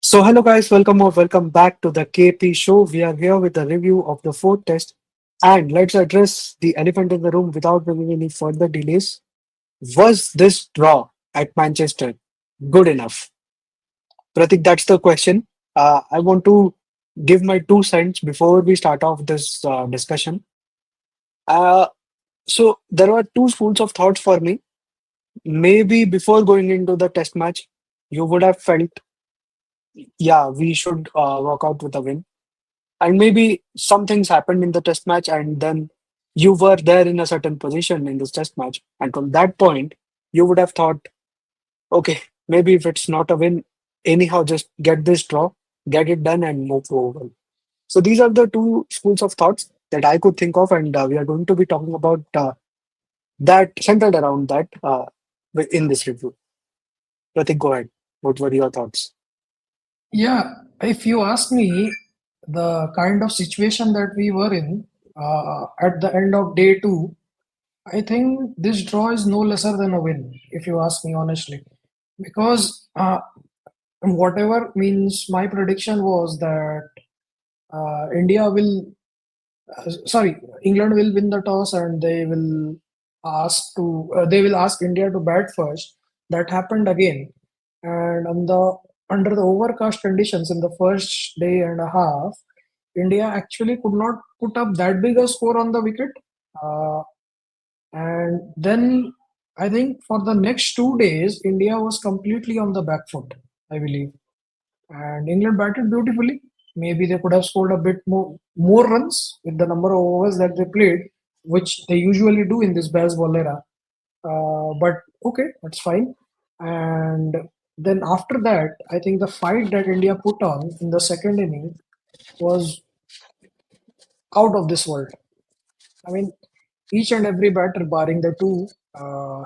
Hello guys, welcome or welcome back to the KP show. We are here with a review of the fourth test, and let's address the elephant in the room without bringing any further delays. Was this draw at Manchester good enough? Pratik, that's the question. I want to give my 2 cents before we start off this discussion. Uh, there were two schools of thoughts for me. Maybe before going into the test match, you would have felt, yeah, we should walk out with a win. And maybe some things happened in the test match, and then you were there in a certain position in this test match. And from that point, you would have thought, okay, maybe if it's not a win, anyhow, just get this draw, get it done, and move forward. So these are the two schools of thoughts that I could think of, and we are going to be talking about that centered around that in this review. Pratik, go ahead. What were your thoughts? Yeah, if you ask me, the kind of situation that we were in at the end of day two, I think this draw is no lesser than a win, if you ask me honestly. Because whatever means my prediction was that India will, sorry, England will win the toss and they will ask India to bat first. That happened again, and under the overcast conditions in the first day and a half, India actually could not put up that big a score on the wicket. Uh, and then I think for the next 2 days, India was completely on the back foot, I believe. And England batted beautifully. Maybe they could have scored a bit more runs with the number of overs that they played, which they usually do in this baseball era. But okay, that's fine. And then after that, I think the fight that India put on in the second inning was out of this world. I mean, each and every batter, barring the two,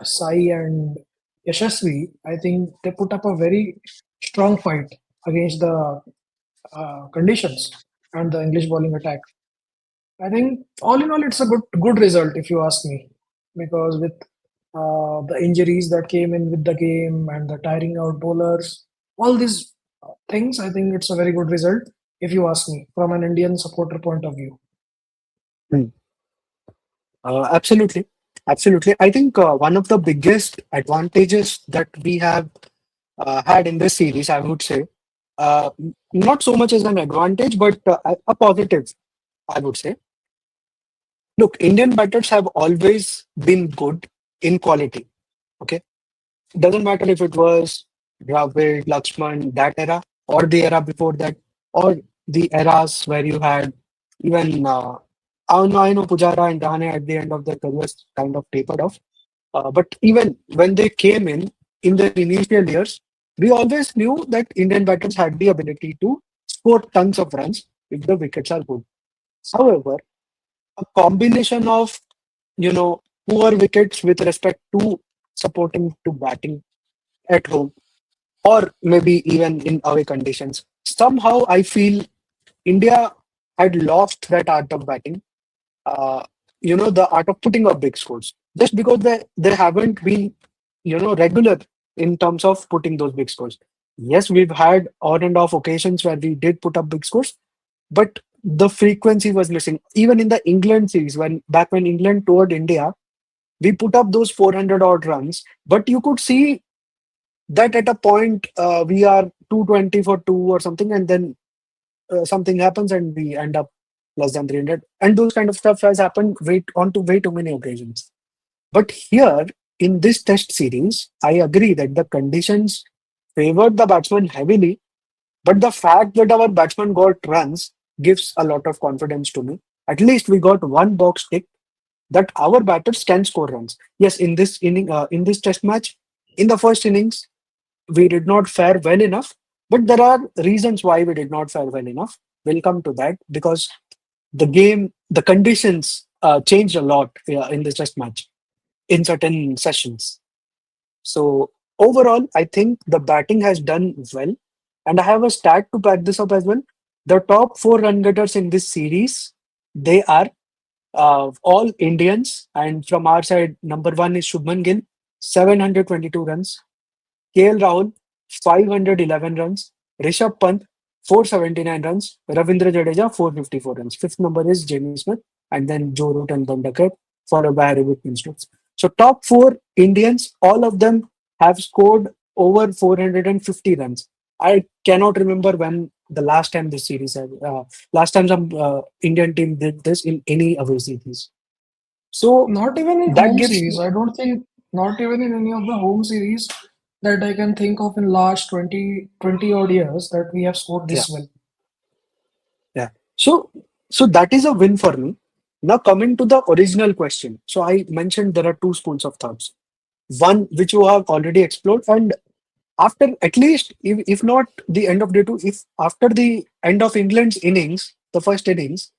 Sai and Yashasvi, I think they put up a very strong fight against the conditions and the English bowling attack. I think all in all, it's a good result if you ask me, because with the injuries that came in with the game and the tiring out bowlers, all these things, I think it's a very good result if you ask me from an Indian supporter point of view. Hmm. Absolutely. Absolutely. I think one of the biggest advantages that we have had in this series, I would say, not so much as an advantage, but a positive, I would say. Look, Indian batters have always been good in quality. Okay. Doesn't matter if it was Dravid, Lakshman, that era, or the era before that, or the eras where you had even I know Pujara and Rahane at the end of their careers kind of tapered off. But even when they came in their initial years, we always knew that Indian batters had the ability to score tons of runs if the wickets are good. However, a combination of poor wickets with respect to supporting to batting at home or maybe even in away conditions. Somehow I feel India had lost that art of batting, uh, the art of putting up big scores just because they haven't been, regular in terms of putting those big scores. Yes, we've had on and off occasions where we did put up big scores, but the frequency was missing. Even in the England series, when England toured India, we put up those 400 odd runs, but you could see that at a point we are 220 for two or something, and then something happens and we end up less than 300. And those kind of stuff has happened way too many occasions. But here in this test series, I agree that the conditions favored the batsman heavily, but the fact that our batsman got runs gives a lot of confidence to me. At least we got one box tick that our batters can score runs. Yes, in this test match, in the first innings, we did not fare well enough, but there are reasons why we did not fare well enough. We'll come to that because the conditions changed a lot in this test match in certain sessions. So overall, I think the batting has done well, and I have a stat to back this up as well. The top four run getters in this series, they are all Indians, and from our side, number one is Shubman Gill, 722 runs. KL Rahul, 511 runs. Rishabh Pant, 479 runs. Ravindra Jadeja, 454 runs. Fifth number is Jamie Smith, and then Joe Root and Dandakar, followed by Harry Whitminster. So top four Indians, all of them have scored over 450 runs. I cannot remember when the last time this series, last time some Indian team did this in any away series. So Not even in that home gives series. I don't think, not even in any of the home series that I can think of in last 20 odd years that we have scored yeah, this well. yeah. So that is a win for me. Now coming to the original question. So I mentioned there are two schools of thoughts. One which you have already explored, and after at least if not the end of day two, if after the end of England's innings, the first innings,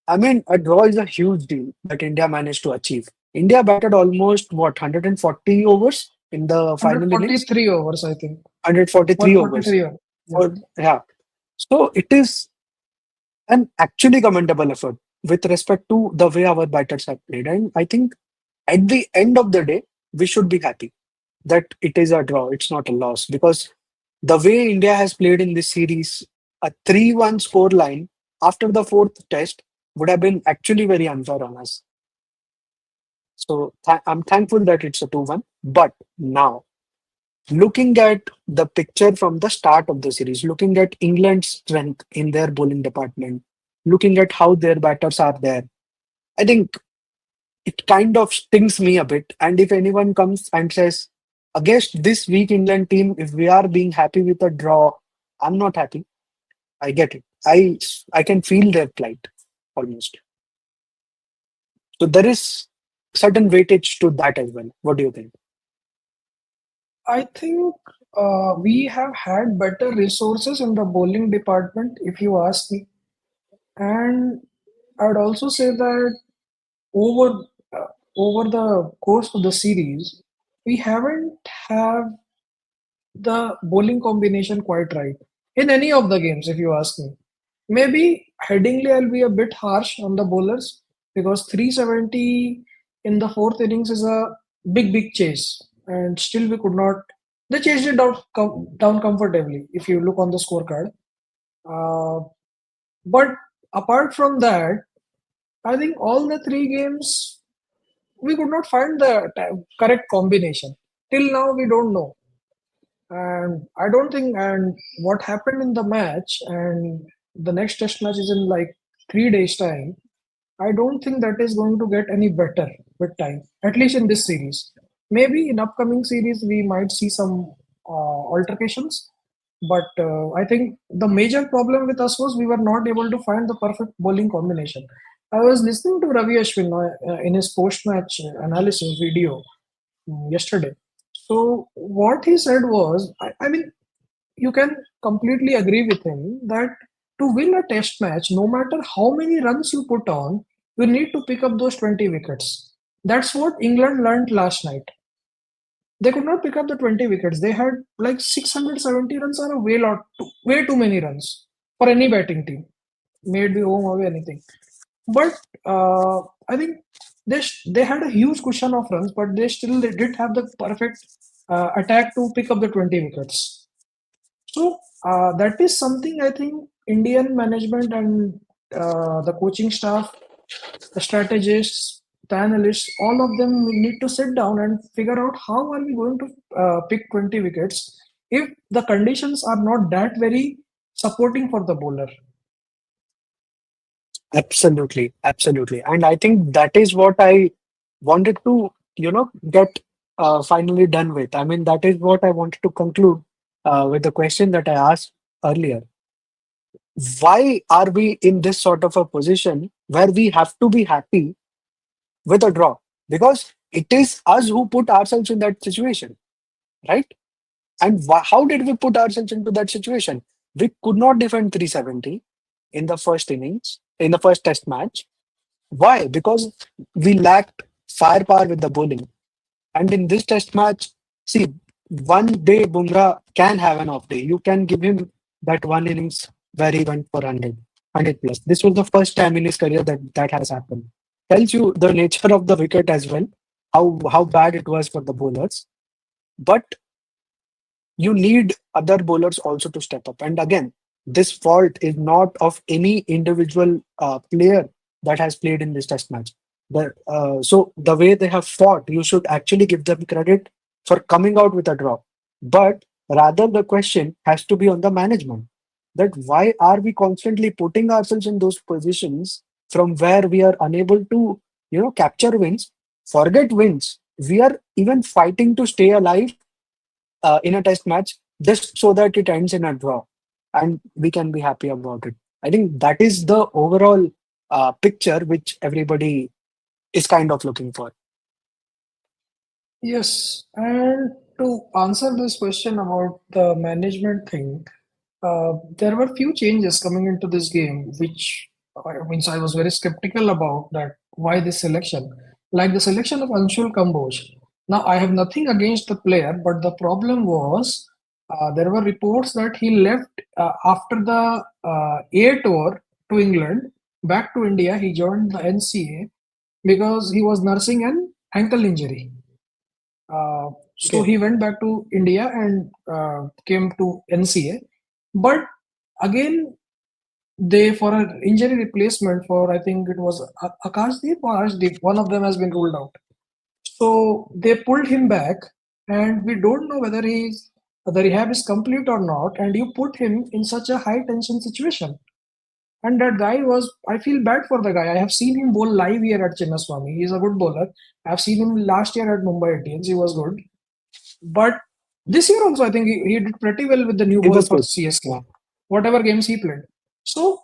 I mean a draw is a huge deal that India managed to achieve. India batted almost what 140 overs in the final innings, 143 overs, I think. 143 overs. 143 overs. Yeah. Or yeah, so it is an actually commendable effort with respect to the way our batters have played. And I think at the end of the day, we should be happy that it is a draw, it's not a loss. Because the way India has played in this series, a 3-1 score line after the fourth test would have been actually very unfair on us. So I'm thankful that it's a 2-1. But now, looking at the picture from the start of the series, looking at England's strength in their bowling department, looking at how their batters are there, I think it kind of stings me a bit. And if anyone comes and says, against this weak England team, if we are being happy with a draw, I'm not happy. I get it. I can feel their plight almost. So there is certain weightage to that as well. What do you think? I think we have had better resources in the bowling department, if you ask me. And I would also say that over uh, over the course of the series, we haven't have the bowling combination quite right in any of the games, if you ask me. Maybe headingly, I'll be a bit harsh on the bowlers because 370 in the fourth innings is a big chase, and still we could not. They chased it down comfortably if you look on the scorecard. Uh, but apart from that, I think all the three games we could not find the correct combination. Till now, we don't know. And I don't think, and what happened in the match, and the next test match is in like 3 days' time. I don't think that is going to get any better with time, at least in this series. Maybe in upcoming series we might see some altercations, but I think the major problem with us was we were not able to find the perfect bowling combination. I was listening to Ravi Ashwin in his post-match analysis video yesterday. So what he said was, I mean, you can completely agree with him that to win a test match, no matter how many runs you put on, you need to pick up those 20 wickets. That's what England learned last night. They could not pick up the 20 wickets. They had like 670 runs are a way too many runs for any batting team, may it be home away, anything. But I think they had a huge cushion of runs, but they did have the perfect attack to pick up the 20 wickets. So that is something I think Indian management and the coaching staff, the strategists, the analysts, all of them need to sit down and figure out how are we going to pick 20 wickets if the conditions are not that very supporting for the bowler. Absolutely, absolutely. And I think that is what I wanted to, get finally done with. I mean, that is what I wanted to conclude with the question that I asked earlier. Why are we in this sort of a position where we have to be happy with a draw? Because it is us who put ourselves in that situation, right? And how did we put ourselves into that situation? We could not defend 370 in the first innings, in the first test match. Why? Because we lacked firepower with the bowling. And in this test match, see, one day Bumrah can have an off day. You can give him that one innings where he went for 100 plus. This was the first time in his career that that has happened. Tells you the nature of the wicket as well, how bad it was for the bowlers. But you need other bowlers also to step up. And again, this fault is not of any individual player that has played in this test match. So the way they have fought, you should actually give them credit for coming out with a draw. But rather, the question has to be on the management, that why are we constantly putting ourselves in those positions from where we are unable to, capture wins, forget wins. We are even fighting to stay alive in a test match just so that it ends in a draw and we can be happy about it. I think that is the overall picture which everybody is kind of looking for. Yes, and to answer this question about the management thing, there were few changes coming into this game, which means I was very skeptical about that. Why this selection? Like the selection of Anshul Kamboj. Now, I have nothing against the player, but the problem was there were reports that he left after the A tour to England, back to India. He joined the NCA because he was nursing an ankle injury. So Okay. he went back to India and came to NCA. But again, they for an injury replacement for I think it was Akashdeep or Arshdeep, one of them has been ruled out. So they pulled him back, and we don't know whether he's the rehab is complete or not. And you put him in such a high tension situation. And that guy was, I feel bad for the guy. I have seen him bowl live here at Chinnaswamy. He's a good bowler. I've seen him last year at Mumbai Indians. He was good. But this year also, I think he did pretty well with the new It ball was for good. CSK, Yeah. whatever games he played. So,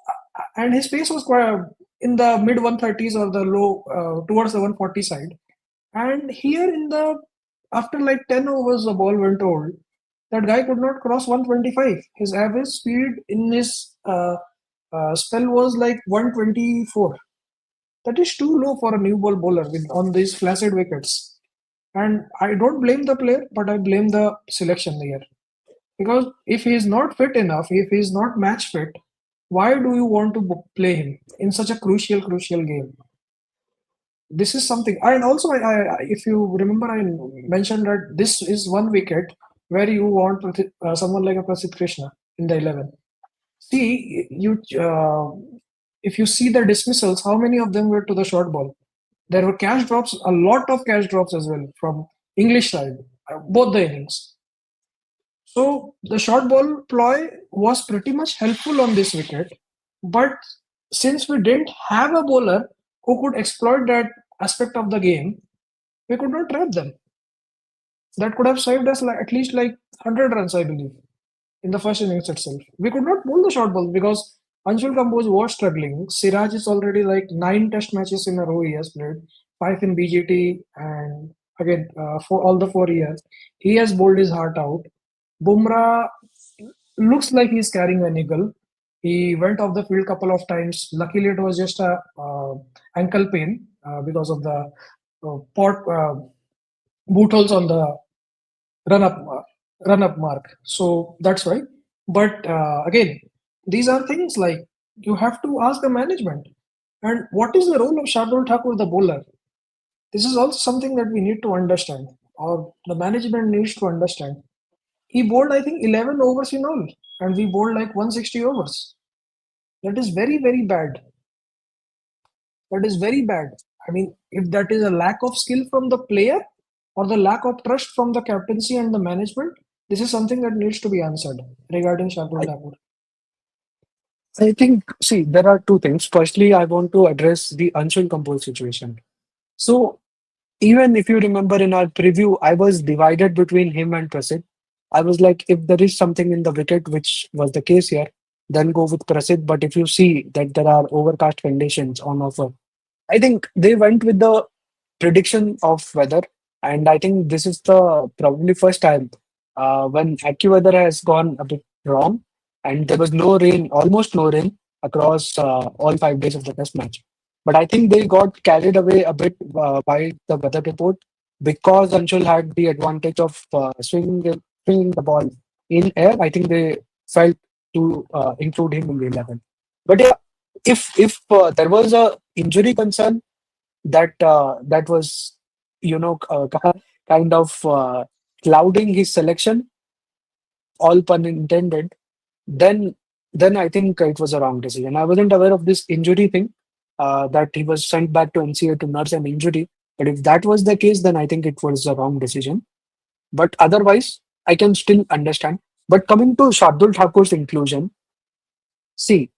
and his pace was quite in the mid 130s or the low towards the 140 side. And here in the after like 10 overs, the ball went old. That guy could not cross 125. His average speed in his spell was like 124. That is too low for a new ball bowler with on these flaccid wickets. And I don't blame the player, but I blame the selection here. Because if he is not fit enough, if he is not match fit, why do you want to play him in such a crucial game? This is something. And also, if you remember, I mentioned that this is one wicket where you want someone like a Prasidh Krishna in the 11. See, if you see the dismissals, how many of them were to the short ball? There were cash drops, a lot of cash drops as well from English side, both the innings. So the short ball ploy was pretty much helpful on this wicket, but since we didn't have a bowler who could exploit that aspect of the game, we could not trap them. That could have saved us like at least like 100 runs, I believe, in the first innings itself. We could not bowl the short ball because Anshul Kamboj was struggling. Siraj is already like 9 test matches in a row he has played, 5 in BGT, and again for all the 4 years. He has bowled his heart out. Bumrah looks like he's carrying a niggle. He went off the field couple of times. Luckily, it was just a ankle pain because of the boot holes on the run up run up mark. So that's why. But again, these are things like you have to ask the management. And what is the role of Shardul Thakur, the bowler? This is also something that we need to understand, or the management needs to understand. He bowled, I think, 11 overs in all, and we bowled like 160 overs. That is very, very bad. That is very bad. I mean, if that is a lack of skill from the player or the lack of trust from the captaincy and the management, this is something that needs to be answered regarding Shardul I, Thakur. I think, see, there are two things. Firstly, I want to address the Anshul Kapoor situation. So, even if you remember in our preview, I was divided between him and Prasid. I was like, if there is something in the wicket, which was the case here, then go with Prasid. But if you see that there are overcast conditions on offer, I think they went with the prediction of weather, and I think this is the probably first time when AccuWeather has gone a bit wrong, and there was no rain, almost no rain across all 5 days of the test match. But I think they got carried away a bit by the weather report because Anshul had the advantage of swinging the ball in air. I think they felt to include him in the 11. But yeah, if there was a injury concern that was you know uh, kind of clouding his selection, all pun intended, then then I think it was a wrong decision. I wasn't aware of this injury thing, that he was sent back to NCA to nurse an injury. But if that was the case, then I think it was a wrong decision. But otherwise, I can still understand. But coming to Shardul Thakur's inclusion, see,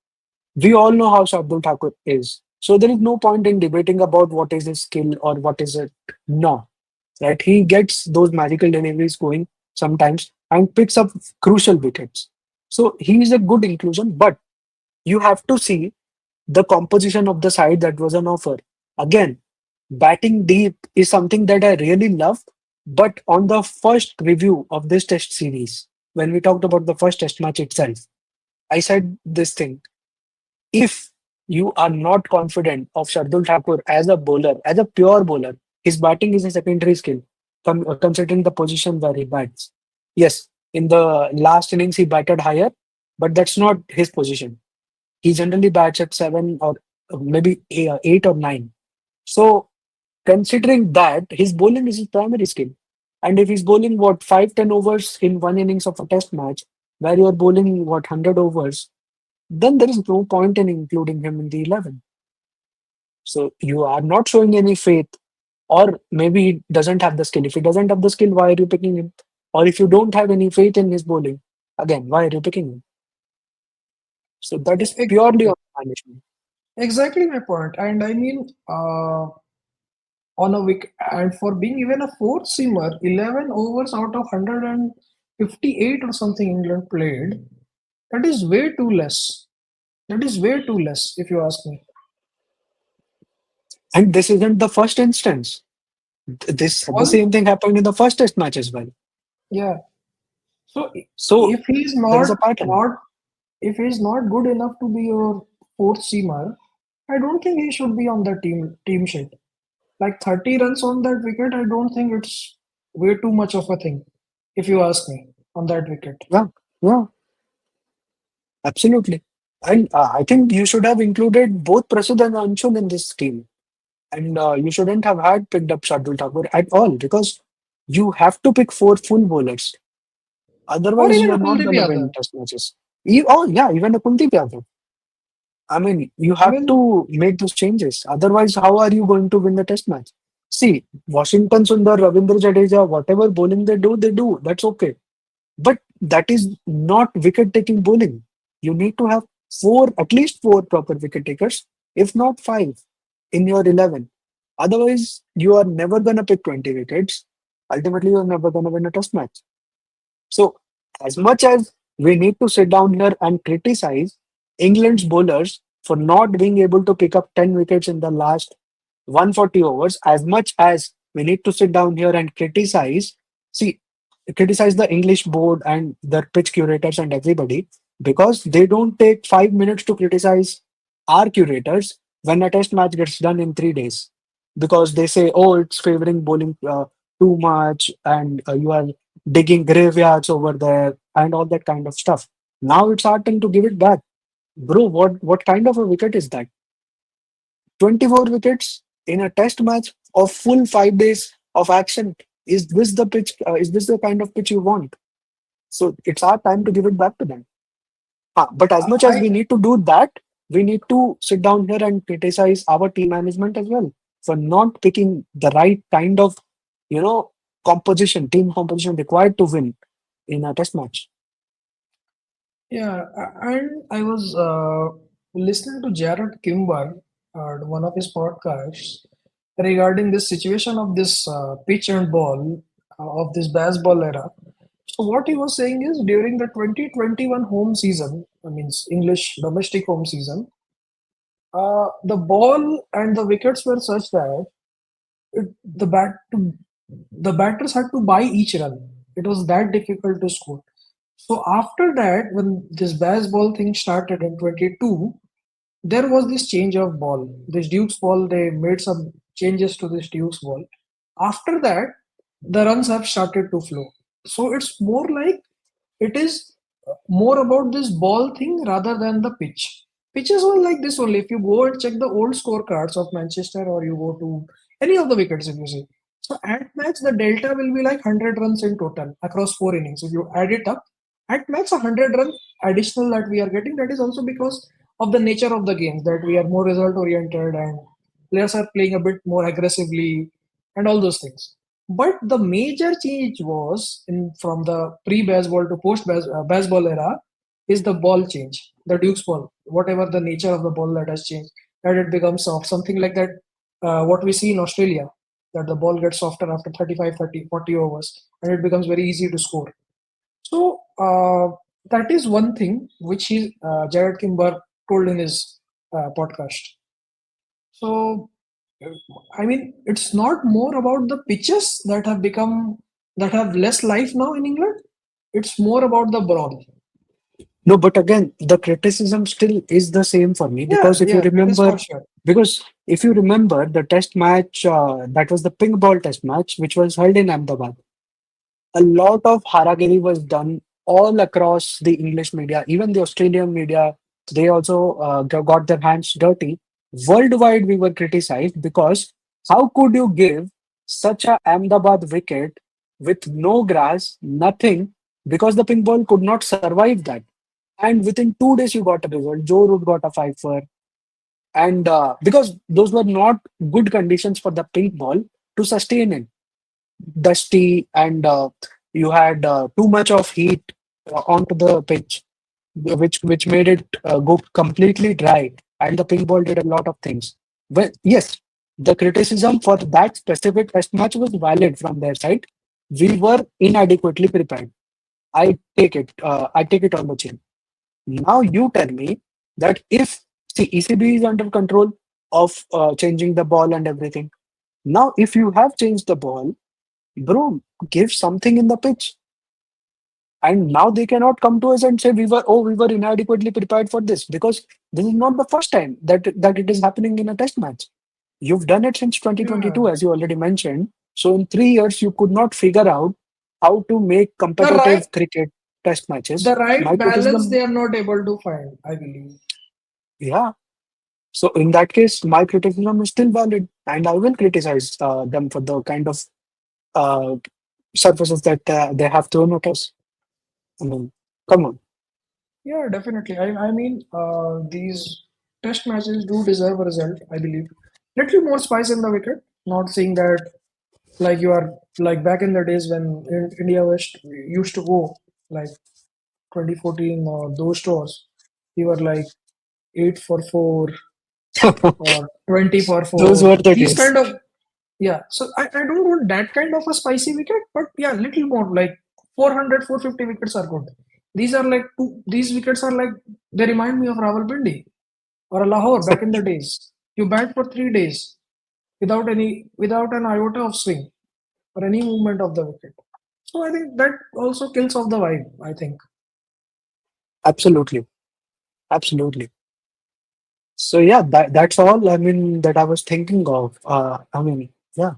we all know how Shardul Thakur is. So there is no point in debating about what is his skill or what is it not. Right? He gets those magical deliveries going sometimes and picks up crucial wickets. So he is a good inclusion, but you have to see the composition of the side that was on offer. Again, batting deep is something that I really love, but on the first review of this test series, when we talked about the first test match itself, I said this thing. If you are not confident of Shardul Thakur as a bowler, as a pure bowler, his batting is a secondary skill, considering the position where he bats. Yes, in the last innings he batted higher, but that's not his position. He generally bats at seven or maybe eight or nine. So, considering that, his bowling is his primary skill. And if he's bowling what 5-10 overs in one innings of a test match, where you're bowling what 100 overs, then there is no point in including him in the 11. So you are not showing any faith, or maybe he doesn't have the skill. If he doesn't have the skill, why are you picking him? Or if you don't have any faith in his bowling, again, why are you picking him? So that is purely Exactly. on management. Exactly my point. And I mean, on a week, and for being even a fourth seamer, 11 overs out of 158 or something England played, that is way too less. That is way too less, if you ask me. And this isn't the first instance. This the One, same thing happened in the first test match as well. yeah. So So if he's there is not a pattern. not if he's not good enough to be your fourth seamer, I don't think he should be on the team sheet. Like 30 runs on that wicket, I don't think it's way too much of a thing, if you ask me, on that wicket. Yeah, yeah, absolutely. And I think you should have included both Prasid and Anshul in this team. And you shouldn't have had picked up Shardul Thakur at all, because you have to pick four full bowlers. Or Otherwise, you even are a not Kuldeep going to win Yadav. test matches. Oh, yeah, even a Kuldeep Yadav. I mean, you I have mean, to make those changes. Otherwise, how are you going to win the test match? See, Washington Sundar, Ravindra Jadeja, whatever bowling they do, they do. That's okay. But that is not wicket taking bowling. You need to have four, at least four proper wicket takers, if not five, in your 11. Otherwise, you are never going to pick 20 wickets. Ultimately, you're never going to win a test match. So, as much as we need to sit down here and criticize England's bowlers for not being able to pick up 10 wickets in the last 140 overs, as much as we need to sit down here and see, criticize the English board and their pitch curators and everybody, because they don't take 5 minutes to criticize our curators when a test match gets done in 3 days. Because they say, oh, it's favoring bowling too much, and you are digging graveyards over there and all that kind of stuff. Now it's our turn to give it back. Bro, what kind of a wicket is that? 24 wickets in a test match of full 5 days of action. Is this the pitch? Is this the kind of pitch you want? So it's our time to give it back to them. But as much as I we need to do that, we need to sit down here and criticize our team management as well for not picking the right kind of, you know, team composition required to win in a test match. Yeah, and I was listening to Jared Kimber, one of his podcasts, regarding this situation of this pitch and ball of this baseball era. So what he was saying is during the 2021 home season, I mean English domestic home season, the ball and the wickets were such that it, the bat to, the batters had to buy each run. It was that difficult to score. So after that, when this baseball thing started in 22, there was this change of ball. This Duke's ball, they made some changes to this Duke's ball. After that, the runs have started to flow. So it's more like it is more about this ball thing rather than the pitch. Pitches were like this only. If you go and check the old scorecards of Manchester or you go to any of the wickets, if you see. So at match, the delta will be like 100 runs in total across 4 innings. If you add it up, at max 100 run additional that we are getting, that is also because of the nature of the games, that we are more result oriented and players are playing a bit more aggressively and all those things. But the major change was in from the pre-baseball to post-baseball era is the ball change, the Duke's ball, whatever the nature of the ball that has changed, that it becomes soft, something like that. What we see in Australia, that the ball gets softer after 35, 30, 40 overs, and it becomes very easy to score. So that is one thing which Jared Kimber told in his podcast. So I mean, it's not more about the pitches that have less life now in England. It's more about the brawl. No, but again, the criticism still is the same for me Yeah, because if you yeah, that is remember, for sure. the test match, that was the pink ball test match, which was held in Ahmedabad. A lot of haragiri was done all across the English media, even the Australian media. They also got their hands dirty. Worldwide, we were criticized because how could you give such a Ahmedabad wicket with no grass, nothing, because the pink ball could not survive that. And within 2 days, you got a result. Joe Root got a five for, and because those were not good conditions for the pink ball to sustain it, dusty, and you had too much of heat onto the pitch, which made it go completely dry, and the pink ball did a lot of things. But yes, the criticism for that specific test match was valid from their side. We were inadequately prepared. I take it. I take it on the chin. Now you tell me that if see ECB is under control of changing the ball and everything. Now, if you have changed the ball, bro, give something in the pitch. And now they cannot come to us and say we were inadequately prepared for this because this is not the first time that it is happening in a test match. You've done it since Yeah, 2022, as you already mentioned. So in 3 years, you could not figure out how to make the right competitive cricket test matches. the right My balance criticism, they are not able to find, I believe. yeah. So in that case, my criticism is still valid, and I will criticize them for the kind of uh, surfaces that they have thrown at us. I mean, come on. Yeah, definitely. I mean, these test matches do deserve a result, I believe. Little more spice in the wicket. Not saying that like you are like back in the days when India West used to go like 2014 or those tours. We were like 8 for 4 or 20 for Those 4. were the These days. kind of, yeah. So I don't want that kind of a spicy wicket, but yeah, little more like 400, 450 wickets are good. These are like these wickets are like they remind me of Rawalpindi or Lahore back in the days. You bat for 3 days without an iota of swing or any movement of the wicket. So I think that also kills off the vibe, I think. Absolutely, absolutely. So yeah, that's all. I mean, that I was thinking of. I mean, yeah,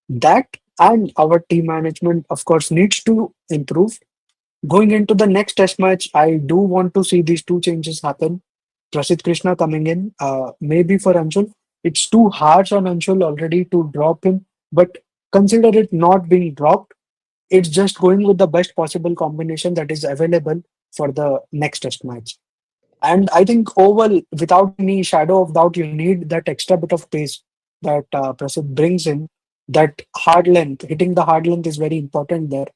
that and our team management, of course, needs to improve. Going into the next test match, I do want to see these two changes happen. Prasidh Krishna coming in, maybe for Anshul. It's too harsh on Anshul already to drop him, but consider it not being dropped. It's just going with the best possible combination that is available for the next test match. And I think Oval, without any shadow of doubt, you need that extra bit of pace that Prasidh brings in. That hard length, hitting the hard length is very important there.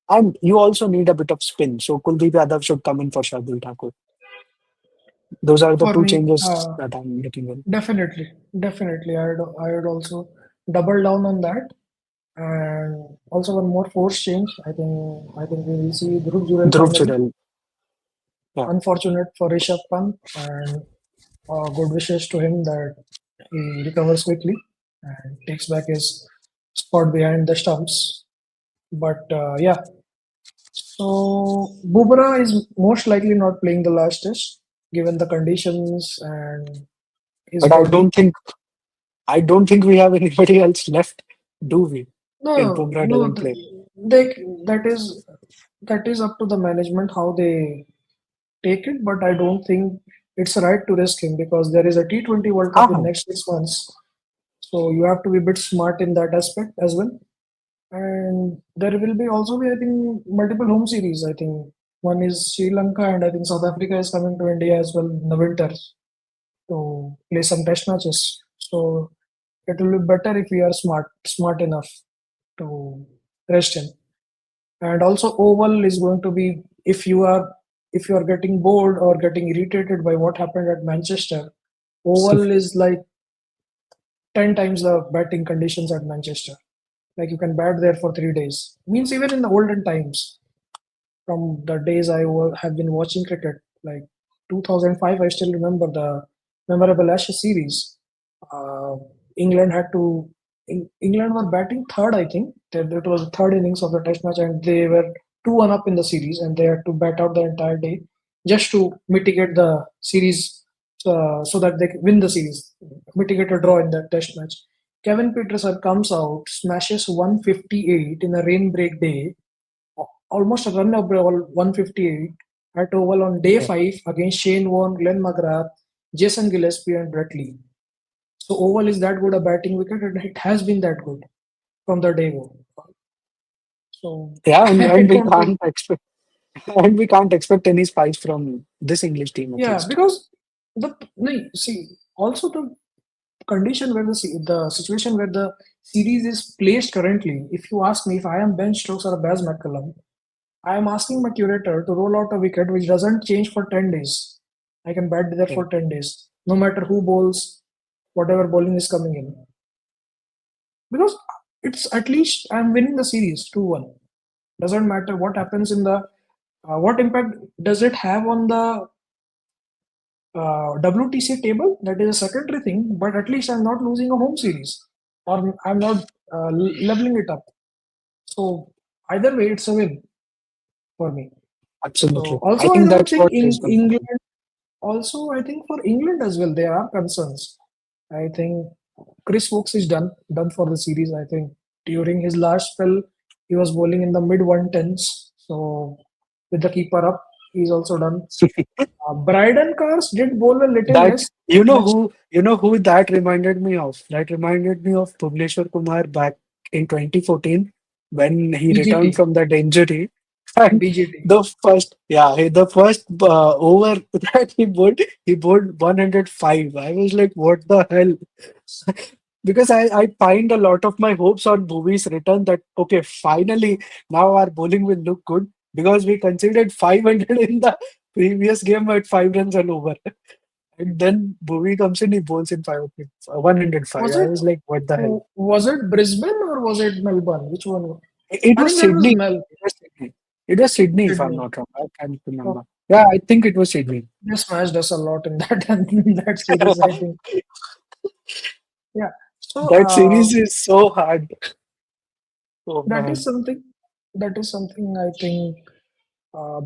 And you also need a bit of spin. So Kuldeep Yadav should come in for Shardul Thakur. Those are the For two me, changes that I'm looking at. definitely, definitely, I would also double down on that. And also one more force change. I think we will see Dhruv Jurel Dhruv finally. Churel. Yeah. Unfortunate for Rishabh Pant, and good wishes to him that he recovers quickly and takes back his spot behind the stumps. But yeah, so Bumrah is most likely not playing the last test given the conditions and his But body. I don't think we have anybody else left, do we? If No, Bumrah no, doesn't play. they that is up to the management how they take it, but I don't think it's right to risk him because there is a T20 World Cup in Uh-huh. next 6 months. So you have to be a bit smart in that aspect as well. And there will be also be, I think, multiple home series, I think. One is Sri Lanka, and I think South Africa is coming to India as well in the winter to play some test matches. So it will be better if we are smart enough to rest him. And also, Oval is going to be if you are getting bored or getting irritated by what happened at Manchester. Oval is like 10 times the batting conditions at Manchester. Like you can bat there for 3 days. Means even in the olden times, from the days have been watching cricket, like 2005, I still remember the memorable Ashes series. Uh, England had to. England were batting third, I think. It was the third innings of the Test match, and they were 2-1 up in the series, and they had to bat out the entire day just to mitigate the series, so that they could win the series, mitigate a draw in that Test match. Kevin Peterson comes out, smashes 158 in a rain break day, almost a run of ball 158 at Oval on day Yeah. 5 against Shane Warne, Glenn McGrath, Jason Gillespie, and Brett Lee. So Oval is that good a batting wicket, and it has been that good from the day one. So Yeah, I and we don't think, can't expect and we can't expect any spice from this English team at yeah, least. because no, see, also the condition where the situation where the series is placed currently. If you ask me if I am Ben Stokes or Baz McCullum, I am asking my curator to roll out a wicket which doesn't change for 10 days. I can bat there Yeah, for 10 days, no matter who bowls, whatever bowling is coming in. Because it's at least I'm winning the series 2-1. Doesn't matter what happens in the, what impact does it have on the WTC table? That is a secondary thing, but at least I'm not losing a home series or I'm not leveling it up. So either way, it's a win for me. So absolutely. I also, I think don't that's think what is going to England. happen. Also, I think for England as well, there are concerns. I think Chris Woakes is done for the series. I think during his last spell, he was bowling in the mid 110s. So with the keeper up, he's also done. Bryden Cars did bowl a little That less against you know who that reminded me of? That reminded me of Bhuvneshwar Kumar back in 2014 when he returned BGT, from that injury. And BGT. the first over that he bowled 105. I was like, what the hell? Because I pinned a lot of my hopes on Bhuvi's return that okay, finally now our bowling will look good because we conceded 500 in the previous game at 5 runs and over. And then Bhuvi comes in, he bowls in 105. Was I it was like, what the hell? was it Brisbane or was it Melbourne? Which one? It I was think that was Sydney. It was Sydney. It was Sydney, if I'm Sydney. not wrong. I can't Oh, remember. Yeah, I think it was Sydney. they smashed us a lot in that in that series. I think. Yeah. So That series is so hard. Oh that is man. something. That is something I think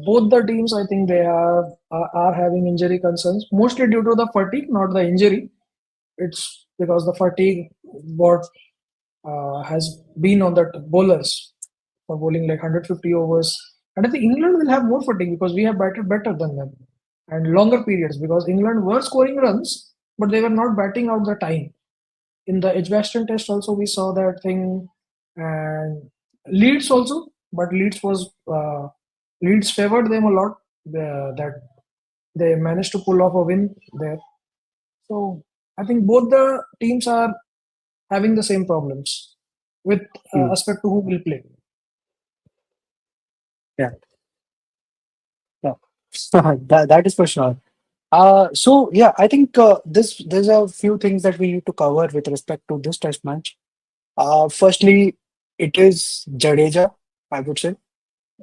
both the teams. I think they are having injury concerns, mostly due to the fatigue, not the injury. It's because the fatigue what has been on the bowlers for bowling like 150 overs. And I think England will have more fatigue because we have batted better than them and longer periods because England were scoring runs, but they were not batting out the time. In the Edgbaston test also we saw that thing, and Leeds also, but Leeds favored them a lot, that they managed to pull off a win there. So I think both the teams are having the same problems with Hmm. respect to who will play. Yeah, yeah. That is for sure. So yeah, I think there's a few things that we need to cover with respect to this test match. Firstly, it is Jadeja, I would say.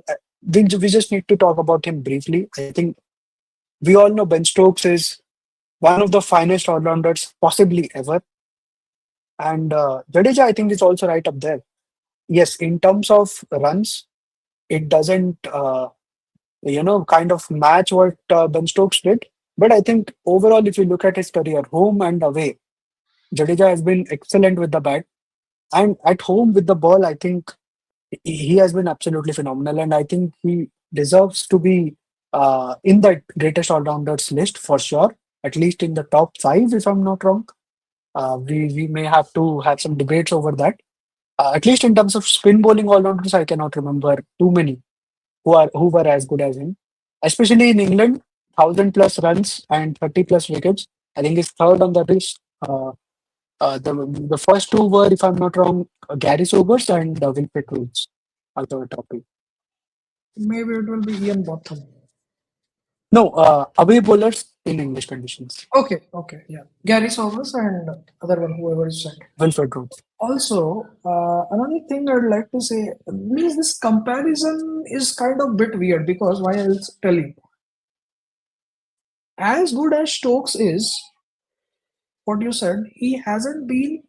Uh, we just need to talk about him briefly. I think we all know Ben Stokes is one of the finest all-rounders possibly ever, and Jadeja I think is also right up there. Yes, in terms of runs, it doesn't kind of match what Ben Stokes did. But I think overall, if you look at his career, home and away, Jadeja has been excellent with the bat. And at home with the ball, I think he has been absolutely phenomenal. And I think he deserves to be in the greatest all-rounders list for sure, at least in the top five, if I'm not wrong. We may have to have some debates over that. At least in terms of spin bowling all-rounders, I cannot remember too many. who were as good as him. Especially in England, 1,000 plus runs and 30 plus wickets. I think he's third on the list. The first two were, if I'm not wrong, Gary Sobers and Wilfred Roots are the top two. Maybe it will be Ian Botham. No, away bowlers in English conditions. Okay, okay, yeah. Gary Souness and other one, whoever is said. Wilfred Roots. Also, another thing I'd like to say means this comparison is kind of bit weird because why I'll tell you. As good as Stokes is, what you said, he hasn't been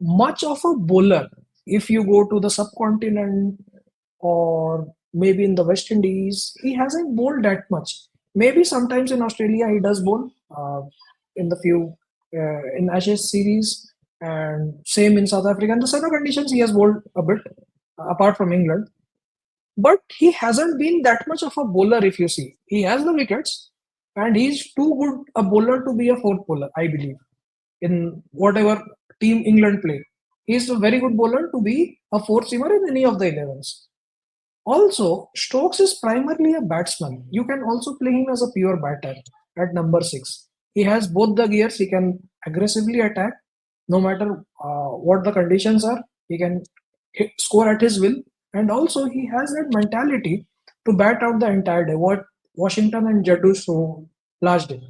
much of a bowler. If you go to the subcontinent or maybe in the West Indies, he hasn't bowled that much. Maybe sometimes in Australia he does bowl in the few in Ashes series, and same in South Africa. In the summer conditions, he has bowled a bit apart from England, but he hasn't been that much of a bowler. If you see, he has the wickets, and he's too good a bowler to be a fourth bowler, I believe, in whatever team England play. He's a very good bowler to be a fourth seamer in any of the 11s. Also, Stokes is primarily a batsman. You can also play him as a pure batter at number six. He has both the gears. He can aggressively attack no matter what the conditions are. He can score at his will. And also, he has that mentality to bat out the entire day. What Washington and Jaddu so last day.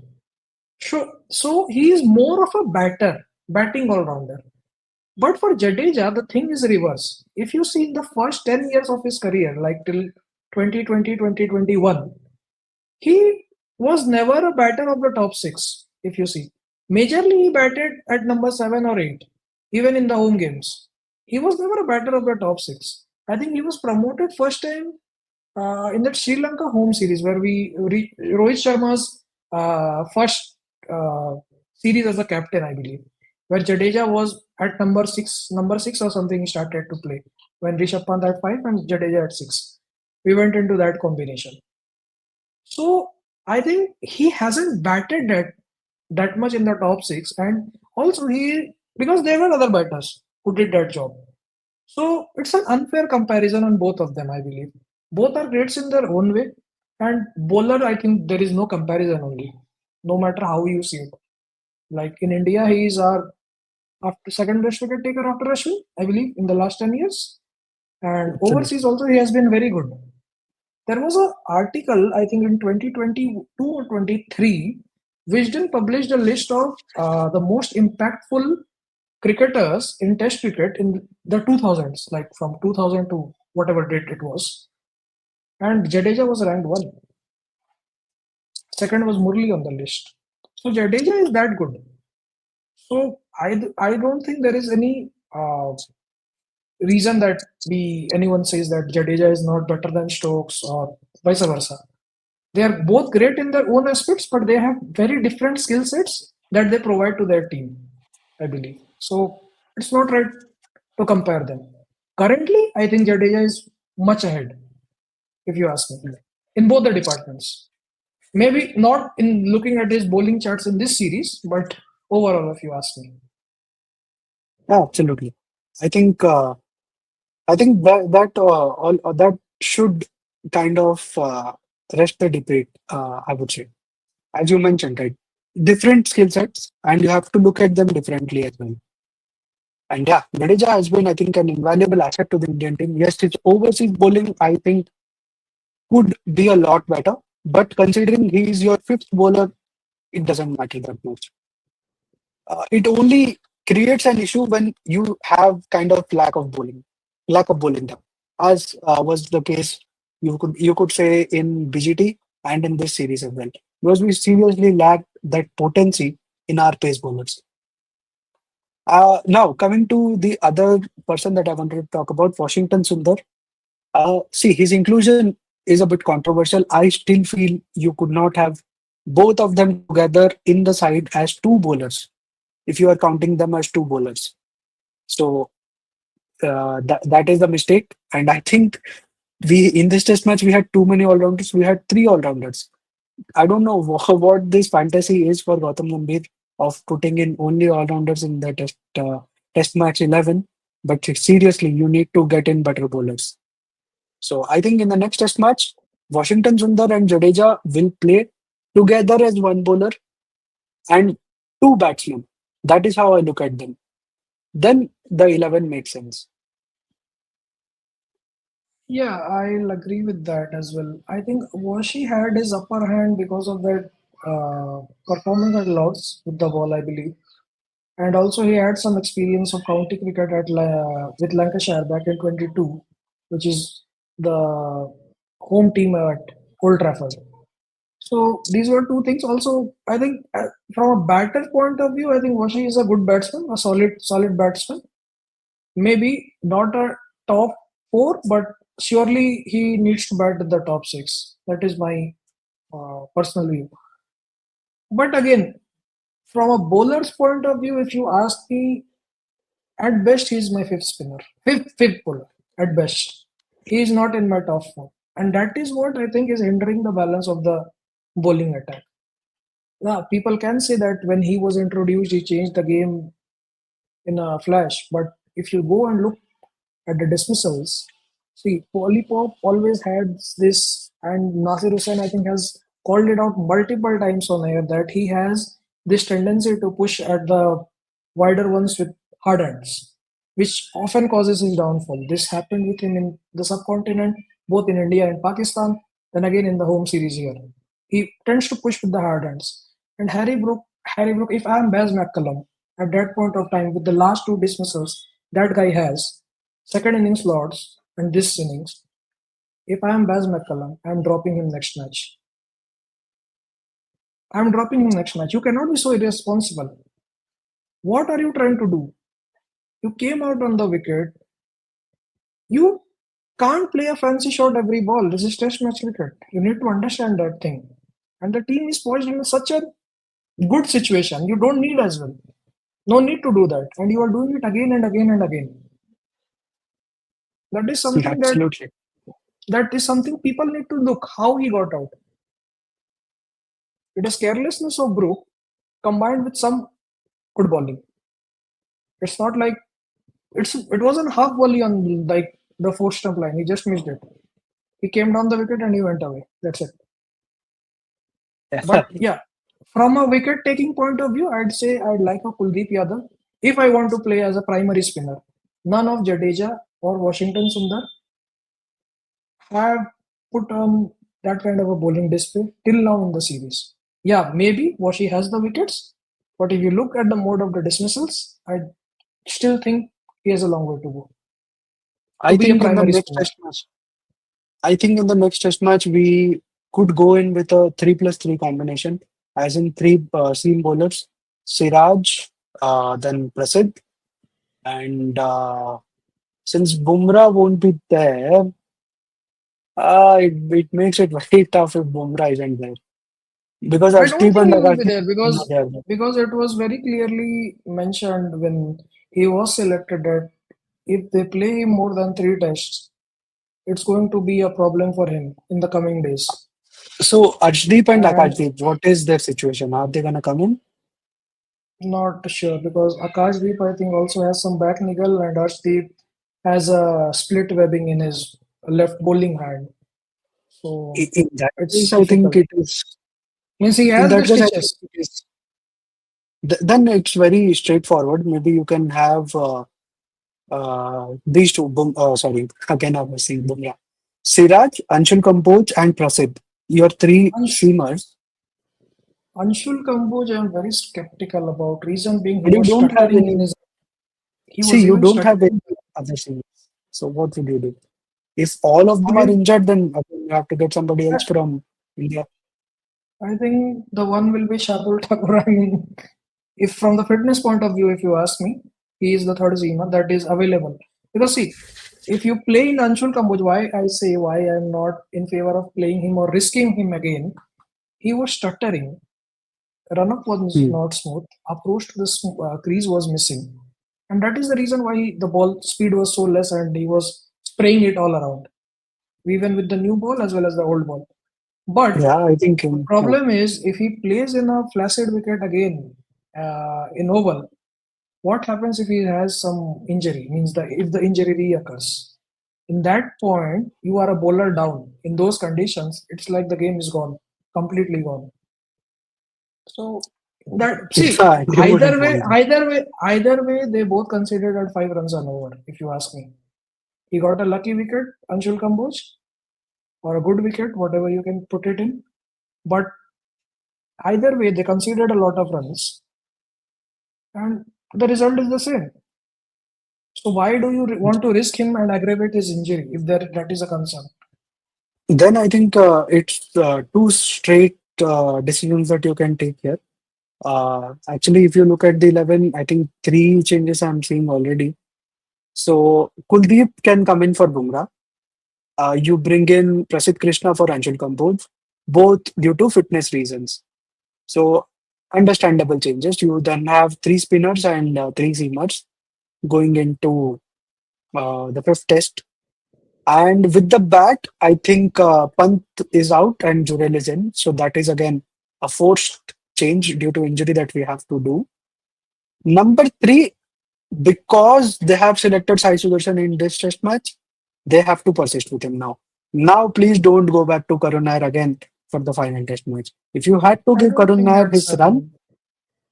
So he is more of a batting all rounder. But for Jadeja, the thing is reverse. If you see in the first 10 years of his career, like till 2020, 2021, he was never a batter of the top six. If you see, majorly he batted at number seven or eight, even in the home games. He was never a batter of the top six. I think he was promoted first time in that Sri Lanka home series where Rohit Sharma's first uh, series as a captain, I believe, where Jadeja was at number six or something. He started to play when Rishabh Pant at five and Jadeja at six. We went into that combination. So I think he hasn't batted that much in the top six, and also he because there were other batters who did that job. So it's an unfair comparison on both of them, I believe. Both are greats in their own way. And bowler, I think there is no comparison only, no matter how you see it. Like in India, he is our after second best wicket taker after Ashwin, I believe, in the last 10 years. And Absolutely. overseas also he has been very good. There was an article, I think in 2022 or 23, Wisden published a list of the most impactful cricketers in Test cricket in the 2000s, like from 2000 to whatever date it was. And Jadeja was ranked one. Second was Murli on the list. So Jadeja is that good. So I don't think there is any reason that anyone says that Jadeja is not better than Stokes or vice versa. They are both great in their own aspects, but they have very different skill sets that they provide to their team, I believe. So it's not right to compare them. Currently, I think Jadeja is much ahead, if you ask me, in both the departments. Maybe not in looking at his bowling charts in this series, but overall, if you ask me. Yeah, absolutely. I think that should kind of rest the debate. I would say, as you mentioned, right, different skill sets, and you have to look at them differently as well. And yeah, Jadeja has been, I think, an invaluable asset to the Indian team. Yes, his overseas bowling, I think, could be a lot better. But considering he is your fifth bowler, it doesn't matter that much. It only creates an issue when you have kind of lack of bowling depth, as was the case. You could say in BGT and in this series as well, because we seriously lacked that potency in our pace bowlers. Now coming to the other person that I wanted to talk about, Washington Sundar. See, his inclusion is a bit controversial. I still feel you could not have both of them together in the side as two bowlers if you are counting them as two bowlers. So that is the mistake. And I think we in this test match we had too many all rounders. We had three all rounders. I don't know what this fantasy is for Gautam Gambhir of putting in only all rounders in the test match 11. But seriously, you need to get in better bowlers. So I think in the next test match, Washington Sundar and Jadeja will play together as one bowler and two batsmen. That is how I look at them. Then the 11 makes sense. Yeah, I'll agree with that as well. I think Washi had his upper hand because of that performance at Lords with the ball, I believe. And also, he had some experience of county cricket with Lancashire back in 22, which is the home team at Old Trafford. So these were two things. Also, I think from a batter point of view, I think Washi is a good batsman, a solid batsman. Maybe not a top four, but surely he needs to bat in the top six. That is my personal view. But again, from a bowler's point of view, if you ask me, at best he is my fifth spinner, fifth bowler. At best, he is not in my top four, and that is what I think is hindering the balance of the bowling attack. Yeah, people can say that when he was introduced, he changed the game in a flash. But if you go and look at the dismissals, see, Polypop always had this, and Nasir Hussain, I think, has called it out multiple times on air that he has this tendency to push at the wider ones with hard hands, which often causes his downfall. This happened with him in the subcontinent, both in India and Pakistan, then again in the home series here. He tends to push with the hard hands. And Harry Brook, if I am Baz McCullum at that point of time with the last two dismissals that guy has, second innings Lords and this innings, if I am Baz McCullum, I am dropping him next match. I am dropping him next match. You cannot be so irresponsible. What are you trying to do? You came out on the wicket. You can't play a fancy shot every ball. This is test match cricket. You need to understand that thing. And the team is poised in such a good situation. You don't need as well. No need to do that. And you are doing it again and again and again. That is something Absolutely. people need to look how he got out. It is carelessness of Brook combined with some good bowling. It's not like it wasn't half volley on like the fourth stump line. He just missed it. He came down the wicket and he went away. That's it. But yeah, from a wicket taking point of view, I'd say I'd like a Kuldeep Yadav if I want to play as a primary spinner. None of Jadeja or Washington Sundar have put on that kind of a bowling display till now in the series. Yeah, maybe Washi has the wickets, but if you look at the mode of the dismissals, I still think he has a long way to go to I be a think in the primary next spinner. test match, I think in the next test match we could go in with a 3+3 combination, as in three seam bowlers, Siraj, then Prasid, and since Bumrah won't be there, it makes it very tough if Bumrah isn't there because I don't Arshdeep think and he will be Akashdeep there are not there. because it was very clearly mentioned when he was selected that if they play him more than three tests, it's going to be a problem for him in the coming days. So Arshdeep and And Akashdeep, what is their situation? Are they gonna come in? not sure because Akashdeep I think also has some back niggle and Arshdeep has a split webbing in his left bowling hand. So In that it's case, I think difficult. it is. Means he In has that the case, I think stitches. it is. Then it's very straightforward. Maybe you can have these two. Sorry, again I was saying Bumrah. Siraj, Anshul Kamboj, and Prasid. Your three Ansh- seamers, Anshul Kamboj, I'm very skeptical about. Reason being, he but you was don't have stuttering in any. his. He See, was you even don't have any stuttering. other seamers. So what would you do? If all of I them are mean, injured, then again, you have to get somebody I, else from India. I think the one will be Shardul Thakur. I mean, if from the fitness point of view, if you ask me, he is the third seamer that is available. Because see, if you play in Anshul Kamboj, why I'm not in favor of playing him or risking him again. He was stuttering. Run-up was Hmm. not smooth. Approach to the crease was missing, and that is the reason why the ball speed was so less, and he was spraying it all around, even with the new ball as well as the old ball. But Yeah, I think. the Yeah. problem is if he plays in a flaccid wicket again in oval, what happens if he has some injury? Means that if the injury reoccurs, In that point, you are a bowler down. In those conditions, it's like the game is gone, completely gone. So that Yes, see, I wouldn't want that. either way, they both considered at 5 runs on over. If you ask me, he got a lucky wicket, Anshul Kamboj, or a good wicket, whatever you can put it in. But either way, they conceded a lot of runs, and the result is the same. So why do you want to risk him and aggravate his injury if that is a concern? Then I think it's two straight decisions that you can take here. Actually, if you look at the 11, I think three changes I'm seeing already. So Kuldeep can come in for Bumrah. You bring in Prasidh Krishna for Anshul Kamboj, both due to fitness reasons. So understandable changes. You then have three spinners and three seamers going into the fifth test. And with the bat, I think Pant is out and Jurel is in. So that is again a forced change due to injury that we have to do. Number three, because they have selected Sai Sudarshan in this test match, they have to persist with him now. Now, please don't go back to Karun Nair again for the final test match. If you had to I give don't Karun think Nair that's his run, happening.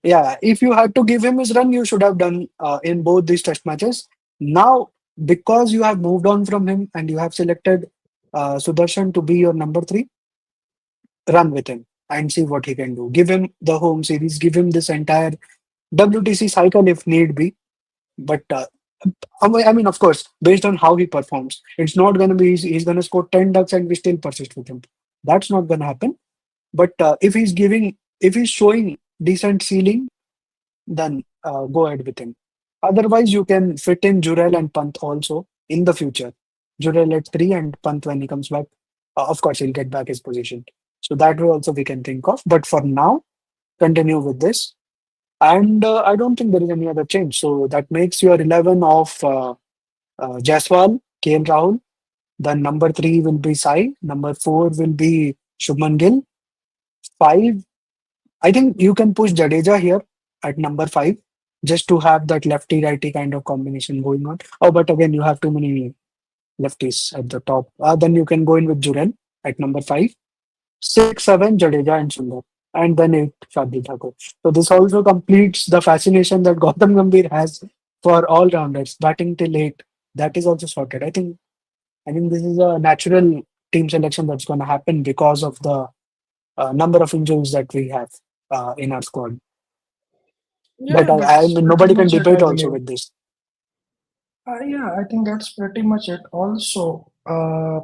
yeah, if you had to give him his run, you should have done in both these test matches. Now, because you have moved on from him and you have selected Sudarshan to be your number three, run with him and see what he can do. Give him the home series, give him this entire WTC cycle if need be. But I mean, of course, based on how he performs, it's not going to be he's going to score 10 ducks and we still persist with him. That's not going to happen. But if he's showing decent ceiling, then go ahead with him. Otherwise, you can fit in Jurel and Pant also in the future. Jurel at three and Pant when he comes back. Of course, he'll get back his position. So that way also we can think of. But for now, continue with this. And I don't think there is any other change. So that makes your 11 of Jaiswal, KL Rahul. Then number three will be Sai. Number four will be Shubman Gill. Five, I think you can push Jadeja here at number five just to have that lefty righty kind of combination going on. Oh, but again, you have too many lefties at the top. Then you can go in with Juren at number five. Six, seven, Jadeja and Sundar. And then eight, Shardul Thakur. So this also completes the fascination that Gautam Gambhir has for all rounders, batting till eight. That is also sorted. I think this is a natural team selection that's going to happen because of the number of injuries that we have in our squad. But Yeah, I that's mean, pretty nobody can much it, I debate also believe. with this. Yeah, I think that's pretty much it. Also,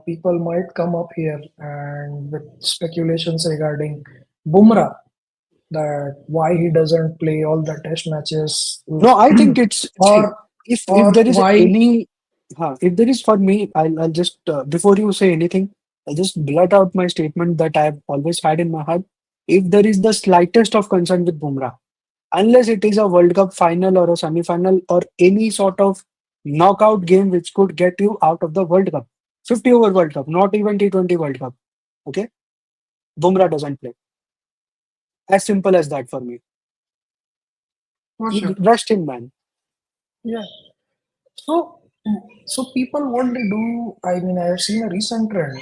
people might come up here and with speculations regarding Bumrah, that why he doesn't play all the test matches, No, I think it's see or if or there is why. any, if there is for me, I'll just before you say anything, I'll just blurt out my statement that I've always had in my heart. If there is the slightest of concern with Bumrah, unless it is a World Cup final or a semi-final or any sort of knockout game which could get you out of the World Cup, 50 over World Cup, not even T20 World Cup. Okay, Bumrah doesn't play. As simple as that for me. For sure. Rest him, man. Yeah. So, so people what they do. I mean, I have seen a recent trend.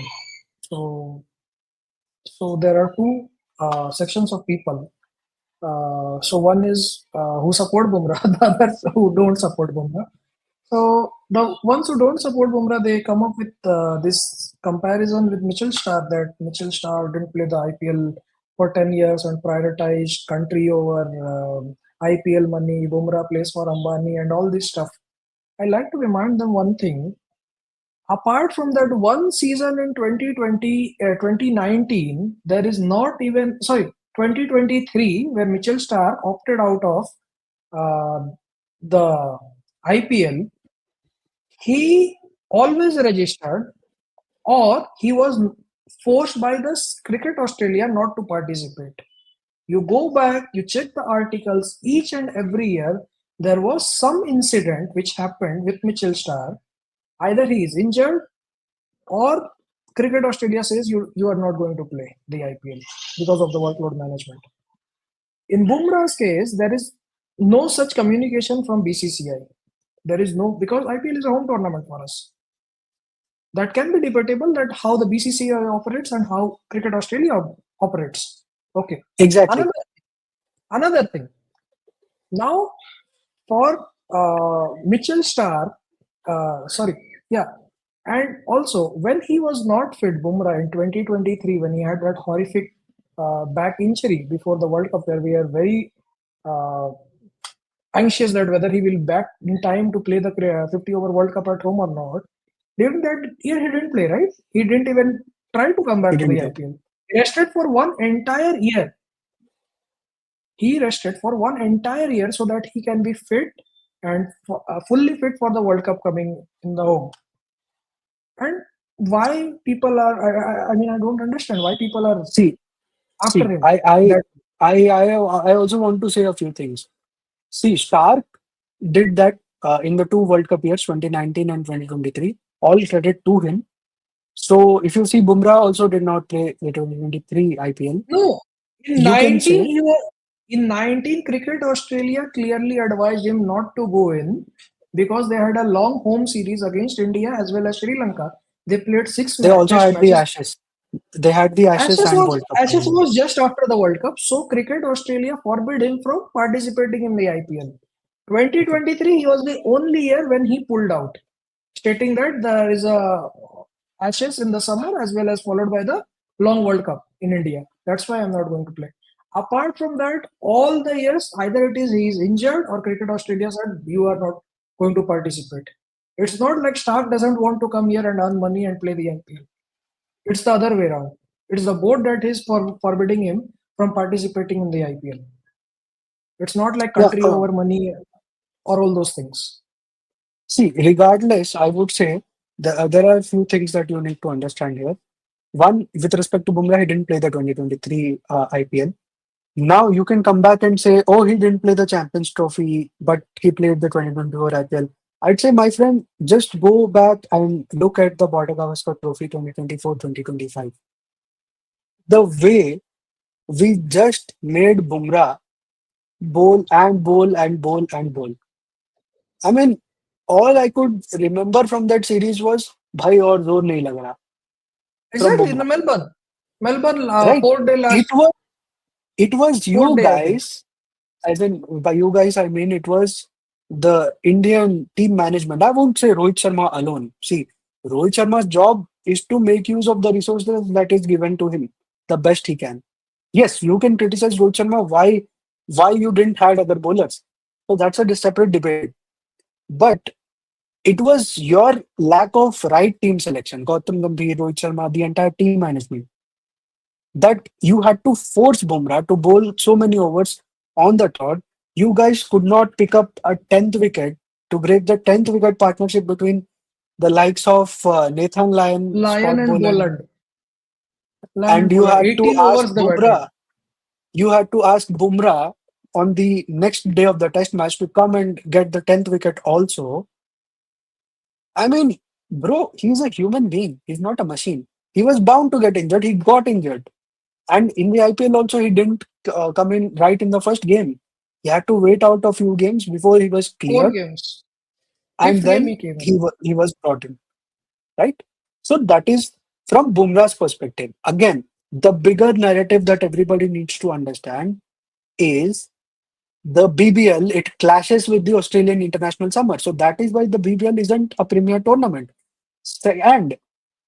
So, so there are two sections of people. So one is who support Bumrah, the others who don't support Bumrah. So the ones who don't support Bumrah, they come up with this comparison with Mitchell Starr, that Mitchell Starr didn't play the IPL for 10 years and prioritized country over IPL money. Bumrah plays for Ambani and all this stuff. I like to remind them one thing. Apart from that one season in 2020, 2019, there is not even, sorry, 2023, where Mitchell Starr opted out of uh, the IPL. He always registered, or he was forced by the Cricket Australia not to participate. You go back, you check the articles each and every year, there was some incident which happened with Mitchell Starr. Either he is injured, or Cricket Australia says you are not going to play the IPL because of the workload management. In Bumrah's case, there is no such communication from BCCI. There is no, because IPL is a home tournament for us. That can be debatable that how the BCCI operates and how Cricket Australia operates. Okay. Exactly. Another another thing. Now for Mitchell Starr, sorry, yeah, and also when he was not fit, Bumrah in 2023 when he had that horrific back injury before the World Cup, where we are very uh, anxious that whether he will back in time to play the 50 over World Cup at home or not. During that year, he didn't play, right? He didn't even try to come He back to didn't the play. IPL. He rested for one entire year. He rested for one entire year so that he can be fit and fully fit for the World Cup coming in the home. And why people are, I mean, I don't understand why people are See, after see, him. That I also want to say a few things. See, Stark did that in the two World Cup years, 2019 and 2023. All credit to him. So if you see, Bumrah also did not play the 2023 IPL. no, in You can 19 say he was in 19 Cricket Australia clearly advised him not to go in because they had a long home series against India as well as Sri Lanka. They played they also test had the matches. Ashes. They had the Ashes and World Cup Ashes playing. was just after the World Cup, so Cricket Australia forbid him from participating in the IPL. Okay. 2023 he was the only year when he pulled out, stating that there is a Ashes in the summer as well as followed by the long World Cup in India. That's why I'm not going to play. Apart from that, all the years either it is he is injured or Cricket Australia said you are not going to participate. It's not like Stark doesn't want to come here and earn money and play the IPL. It's the other way around. It's the board that is forbidding him from participating in the IPL. It's not like Yeah. country over money or all those things. See, regardless, I would say there are a few things that you need to understand here. One, with respect to Bumrah, he didn't play the 2023 IPL. Now you can come back and say, oh, he didn't play the Champions Trophy, but he played the 2024 IPL. I'd say, my friend, just go back and look at the Border Gavaskar Trophy 2024-2025. The way we just made Bumrah bowl and bowl and bowl and bowl. I mean, all I could remember from that series was, "Bhai aur zor nahi lag raha" from Exactly in the Bumrah. Melbourne Right? fourth day It last was it was fourth you day I think. guys. As in, by you guys, I mean it was the Indian team management. I won't say Rohit Sharma alone. See, Rohit Sharma's job is to make use of the resources that is given to him the best he can. Yes, you can criticize Rohit Sharma why you didn't had other bowlers. So that's a separate debate. But it was your lack of right team selection, Gautam Gambhir, Rohit Sharma, the entire team management, that you had to force Bumrah to bowl so many overs on the trot. You guys could not pick up a 10th wicket to break the 10th wicket partnership between the likes of Nathan Lyon, Lion Scott and Boland, Boland. Lion and and you Boland. had to 18 ask overs they batted. Bumrah. You had to ask Bumrah on the next day of the test match to come and get the 10th wicket also. I mean, bro, he's a human being. He's not a machine. He was bound to get injured. He got injured. And in the IPL also, he didn't come in right in the first game. He had to wait out a few games before he was Four cleared, games. and Fifth game then he came in. he was brought in, right? So that is from Bumrah's perspective. Again, the bigger narrative that everybody needs to understand is the BBL. It clashes with the Australian International Summer, so that is why the BBL isn't a premier tournament. And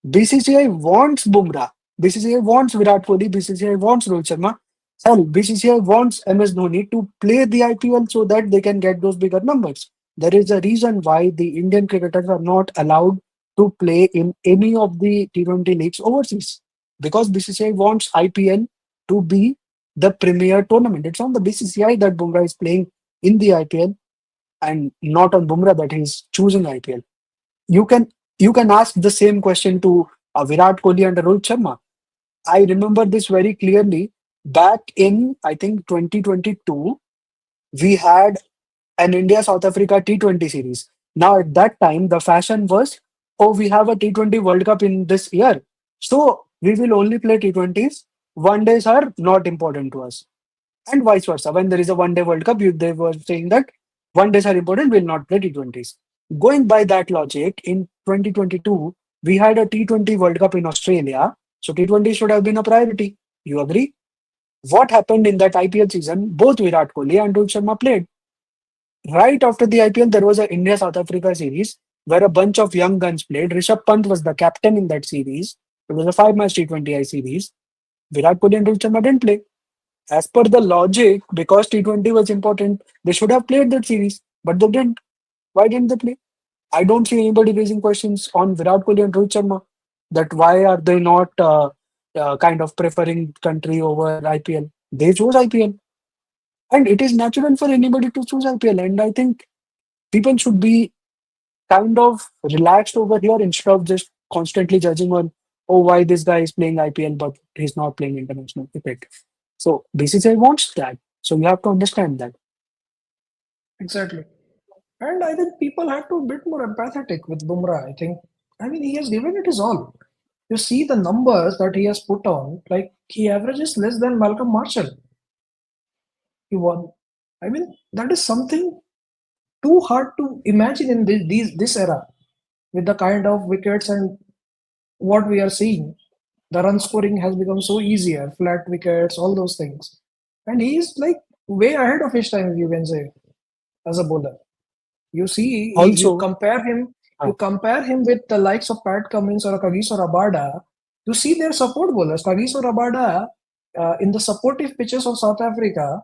BCCI wants Bumrah. BCCI wants Virat Kohli. BCCI wants Rohit Sharma. Hell, BCCI wants MS Dhoni to play the IPL so that they can get those bigger numbers. There is a reason why the Indian cricketers are not allowed to play in any of the T20 leagues overseas, because BCCI wants IPL to be the premier tournament. It's on the BCCI that Bumrah is playing in the IPL, and not on Bumrah that he's choosing IPL. You can you can ask the same question to Virat Kohli and Rohit Sharma. I remember this very clearly. Back in, I think, 2022, we had an India South Africa T20 series. Now at that time, the fashion was, oh, we have a T20 World Cup in this year, so we will only play T20s. One days are not important to us, and vice versa. When there is a one day World Cup, they were saying that one days are important, will not play T20s. Going by that logic, in 2022, We had a T20 World Cup in Australia, so T20 should have been a priority. You agree? What happened in that IPL season? Both Virat Kohli and Rohit Sharma played. Right after the IPL, there was a India South Africa series where a bunch of young guns played. Rishabh Pant was the captain in that series. It was a five-match T20I series. Virat Kohli and Rohit Sharma didn't play. As per the logic, because T20 was important, they should have played that series, but they didn't. Why didn't they play? I don't see anybody raising questions on Virat Kohli and Rohit Sharma that why are they not kind of preferring country over IPL? They chose IPL, and it is natural for anybody to choose IPL. And I think people should be kind of relaxed over here instead of just constantly judging on, oh, why this guy is playing IPL but he's not playing international cricket. So BCCI wants that. So you have to understand that. Exactly. And I think people have to be a bit more empathetic with Bumrah. I mean, he has given it his all. You see the numbers that he has put on, like he averages less than Malcolm Marshall. He won. I mean, that is something too hard to imagine in this era with the kind of wickets and what we are seeing. The run scoring has become so easier, flat wickets, all those things. And he's like way ahead of his time, you can say, as a bowler. You see, Also, you uh, compare him with the likes of Pat Cummins or Kagiso Rabada. You see their support bowlers. Kagiso Rabada, in the supportive pitches of South Africa,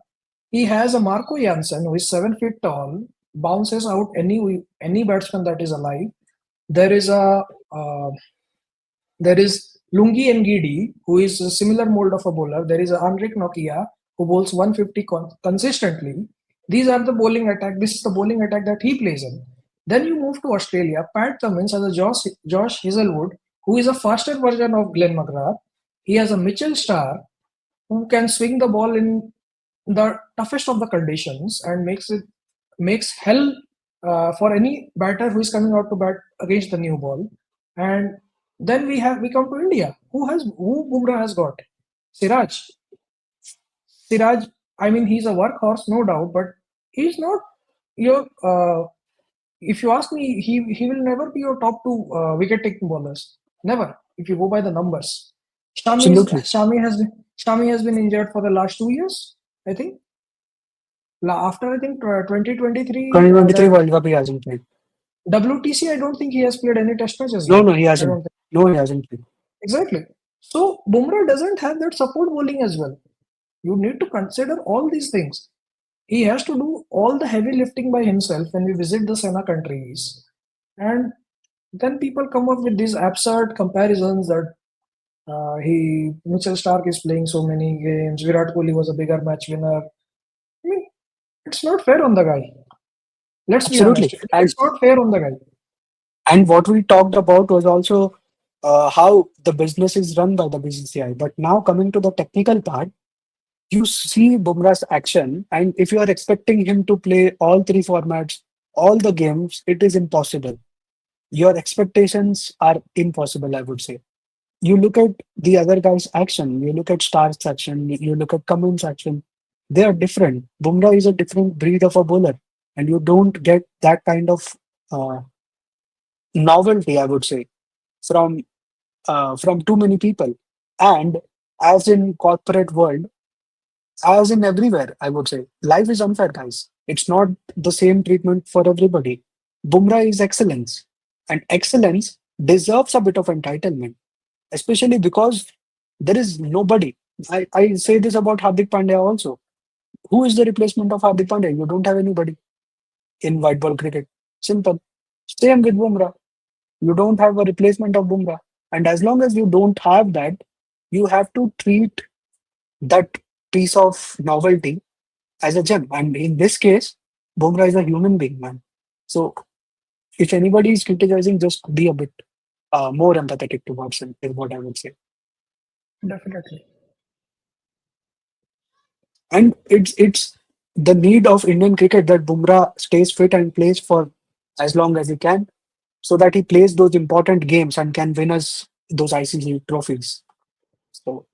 he has a Marco Jansen who is 7 feet tall, bounces out any batsman that is alive. There is a there is Lungi Ngidi, who is a similar mold of a bowler. There is Henrik Nokia, who bowls 150 consistently. These are the bowling attack. This is the bowling attack that he plays in. Then you move to Australia. Pat Cummins has a Josh Hazelwood, who is a faster version of Glenn McGrath. He has a Mitchell Starr, who can swing the ball in the toughest of the conditions and makes hell for any batter who is coming out to bat against the new ball. And then we come to India. Who Bumrah has got? Siraj. Siraj. I mean, he's a workhorse, no doubt, but he's not your. If you ask me, he will never be your top two wicket taking bowlers. Never. If you go by the numbers, absolutely. Shami has been injured for the last 2 years. I think after 2023 2023 that World Cup he hasn't played. WTC, I don't think he has played any test matches No, now. no, he I hasn't. don't think. No, he hasn't played. Exactly. So Bumrah doesn't have that support bowling as well. You need to consider all these things. He has to do all the heavy lifting by himself when we visit the Sena countries. And then people come up with these absurd comparisons that Mitchell Stark is playing so many games, Virat Kohli was a bigger match winner. I mean, it's not fair on the guy. Let's be Absolutely. honest. It's not fair on the guy. And what we talked about was also how the business is run by the BCCI. But now coming to the technical part, you see Bumrah's action, and if you are expecting him to play all three formats, all the games, it is impossible. Your expectations are impossible, I would say. You look at the other guy's action, you look at Star's action, you look at Cummins' action, they are different. Bumrah is a different breed of a bowler, and you don't get that kind of uh, novelty, I would say, from from too many people. And as in corporate world, as in everywhere, I would say, life is unfair, guys. It's not the same treatment for everybody. Bumrah is excellence, and excellence deserves a bit of entitlement, especially because there is nobody. I say this about Hardik Pandya also. Who is the replacement of Hardik Pandya? You don't have anybody in white ball cricket. Simple. Same with Bumrah. You don't have a replacement of Bumrah. And as long as you don't have that, you have to treat that piece of novelty as a gem. And in this case, Bumrah is a human being, man. So if anybody is criticizing, just be a bit more empathetic towards him, is what I would say. Definitely. And it's the need of Indian cricket that Bumrah stays fit and plays for as long as he can, so that he plays those important games and can win us those ICC trophies. So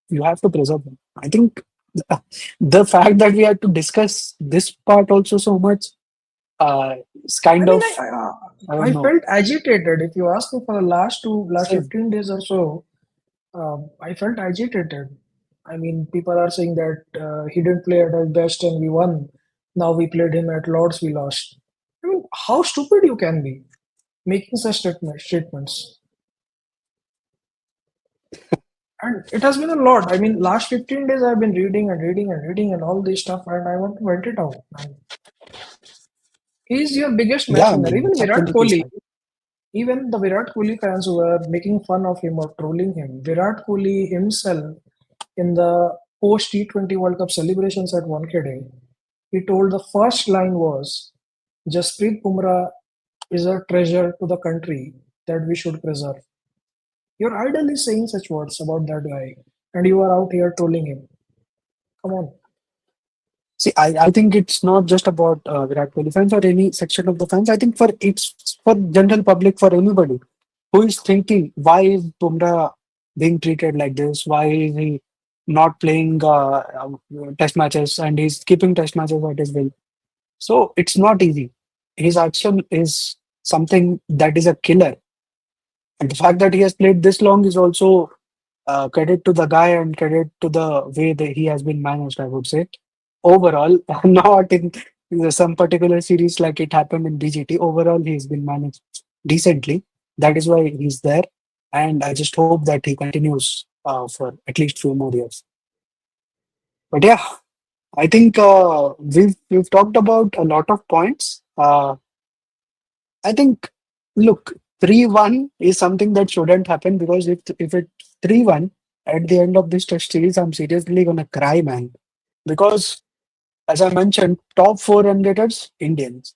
you have to preserve them. I think the fact that we had to discuss this part also so much is I kind mean, of I don't I know. felt agitated. If you ask me for the last Same. 15 days or so, I felt agitated. I mean, people are saying that he didn't play at his best and we won. Now we played him at Lords, we lost. I mean, how stupid you can be making such statements. And it has been a lot. I mean, last 15 days I've been reading and reading and reading and all this stuff, and I want to vent it out. And he's your biggest Yeah, match I winner. mean, Even it's Virat absolutely Kohli, fine. even the Virat Kohli fans who were making fun of him or trolling him, Virat Kohli himself in the post T20 World Cup celebrations at Wankhede, he told the first line was, Jasprit Bumrah is a treasure to the country that we should preserve. Your idol is saying such words about that guy, and you are out here trolling him. Come on. See, I think it's not just about Virat Kohli fans or any section of the fans. I think it's for general public, for anybody who is thinking, why is Bumrah being treated like this? Why is he not playing test matches and he's keeping test matches at his will? So it's not easy. His action is something that is a killer. And the fact that he has played this long is also credit to the guy and credit to the way that he has been managed, I would say. Overall, not in some particular series like it happened in BGT. Overall, he's been managed decently. That is why he's there. And I just hope that he continues for at least few more years. But yeah, I think we've talked about a lot of points. I think, look, 3-1 is something that shouldn't happen because if it 3-1 at the end of this test series, I'm seriously gonna cry, man. Because as I mentioned, top four run getters, Indians.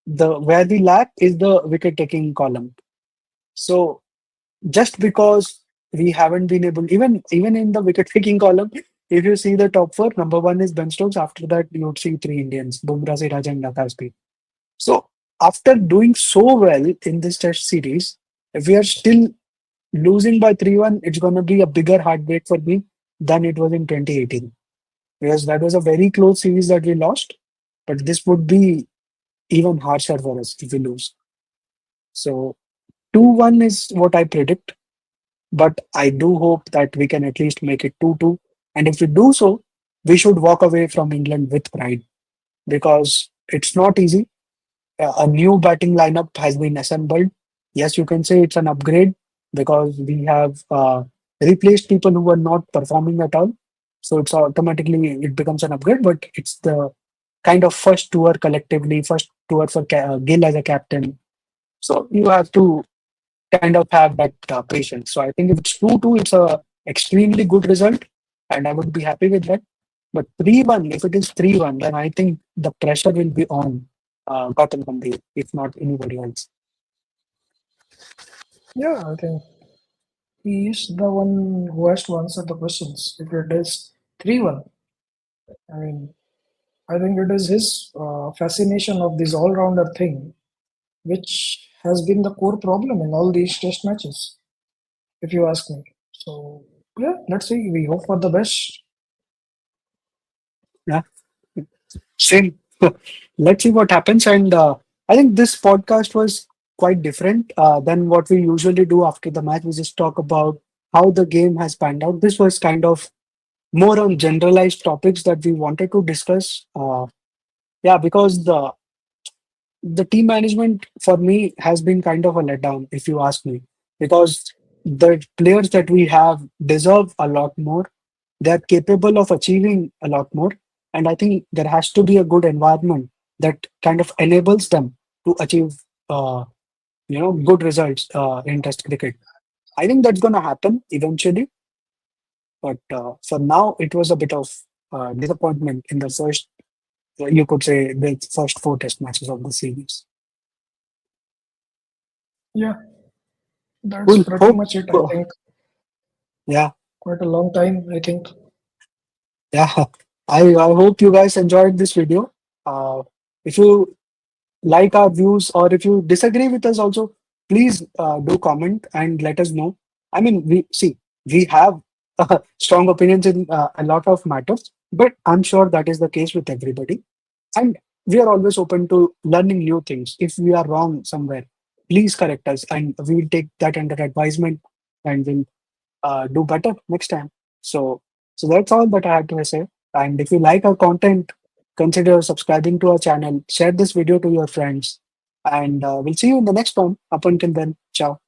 The where we lack is the wicket taking column. So just because we haven't been able, even in the wicket taking column, if you see the top four, number one is Ben Stokes. After that, you would see three Indians: Bumrah, Siraj, and Nakaspi. So after doing so well in this test series, if we are still losing by 3-1, it's going to be a bigger heartbreak for me than it was in 2018. Because that was a very close series that we lost, but this would be even harsher for us if we lose. So 2-1 is what I predict, but I do hope that we can at least make it 2-2. And if we do so, we should walk away from England with pride because it's not easy. A new batting lineup has been assembled. Yes, you can say it's an upgrade because we have replaced people who were not performing at all. So it's automatically it becomes an upgrade, but it's the kind of first tour collectively, first tour for Gill as a captain. So you have to kind of have that patience. So I think if it's 2-2, it's a extremely good result, and I would be happy with that. But 3-1, if it is 3-1, then I think the pressure will be on Gautam Gambhir, if not anybody else. Yeah, I think he is the one who has to answer the questions. If it is 3-1, I mean, I think it is his fascination of this all-rounder thing, which has been the core problem in all these test matches, if you ask me. So, yeah, let's see. We hope for the best. Yeah, same. Let's see what happens. And I think this podcast was quite different than what we usually do after the match. We just talk about how the game has panned out. This was kind of more on generalized topics that we wanted to discuss. Yeah, because the team management for me has been kind of a letdown, if you ask me, because the players that we have deserve a lot more. They're capable of achieving a lot more, and I think there has to be a good environment that kind of enables them to achieve, uh, good results in Test cricket. I think that's going to happen eventually, but for now, it was a bit of disappointment in the first, you could say, the first four Test matches of the series. Yeah, that's Cool. pretty Hope. much it, I think. Yeah. Quite a long time, I think. Yeah, I hope you guys enjoyed this video. If you like our views or if you disagree with us also, please do comment and let us know. I mean, we have strong opinions in a lot of matters, but I'm sure that is the case with everybody. And we are always open to learning new things. If we are wrong somewhere, please correct us, and we will take that under advisement, and we'll do better next time. So, so that's all that I have to say. And if you like our content, consider subscribing to our channel, share this video to your friends, and we'll see you in the next one. Up until then, ciao.